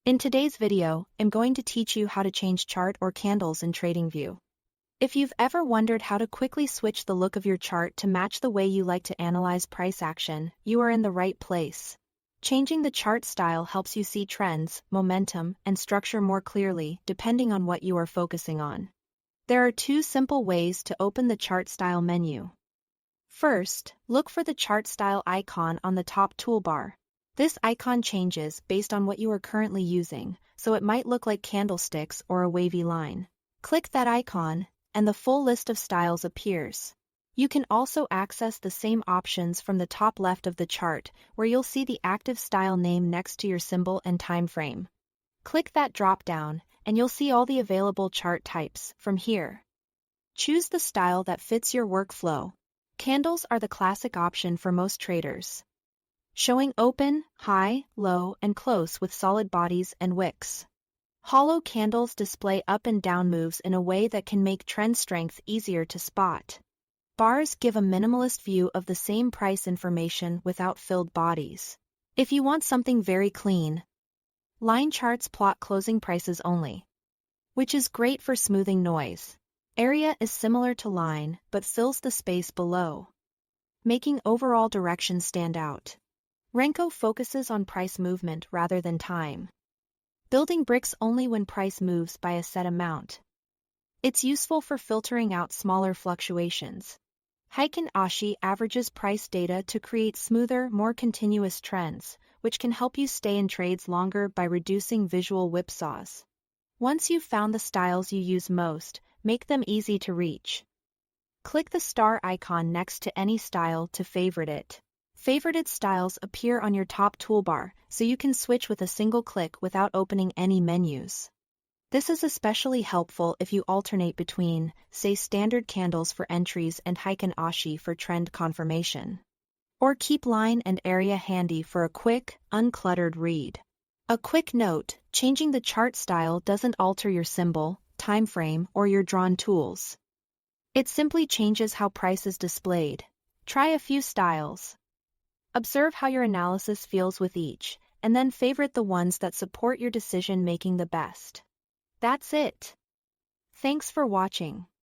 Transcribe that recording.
In today's video, I'm going to teach you how to change chart or candles in Tradingview. If you've ever wondered how to quickly switch the look of your chart to match the way you like to analyze price action, you are in the right place. Changing the chart style helps you see trends, momentum, and structure more clearly depending on what you are focusing on. There are two simple ways to open the chart style menu. First, look for the chart style icon on the top toolbar. This icon changes based on what you are currently using, so it might look like candlesticks or a wavy line. Click that icon, and the full list of styles appears. You can also access the same options from the top left of the chart, where you'll see the active style name next to your symbol and time frame. Click that drop-down, and you'll see all the available chart types from here. Choose the style that fits your workflow. Candles are the classic option for most traders, showing open, high, low, and close with solid bodies and wicks. Hollow candles display up and down moves in a way that can make trend strength easier to spot. Bars give a minimalist view of the same price information without filled bodies. If you want something very clean, line charts plot closing prices only, which is great for smoothing noise. Area is similar to line but fills the space below, making overall direction stand out. Renko focuses on price movement rather than time, building bricks only when price moves by a set amount. It's useful for filtering out smaller fluctuations. Heikin Ashi averages price data to create smoother, more continuous trends, which can help you stay in trades longer by reducing visual whipsaws. Once you've found the styles you use most, make them easy to reach. Click the star icon next to any style to favorite it. Favorited styles appear on your top toolbar, so you can switch with a single click without opening any menus. This is especially helpful if you alternate between, say, standard candles for entries and Heikin Ashi for trend confirmation. Or keep line and area handy for a quick, uncluttered read. A quick note, changing the chart style doesn't alter your symbol, time frame, or your drawn tools. It simply changes how price is displayed. Try a few styles. Observe how your analysis feels with each, and then favorite the ones that support your decision-making the best. That's it. Thanks for watching.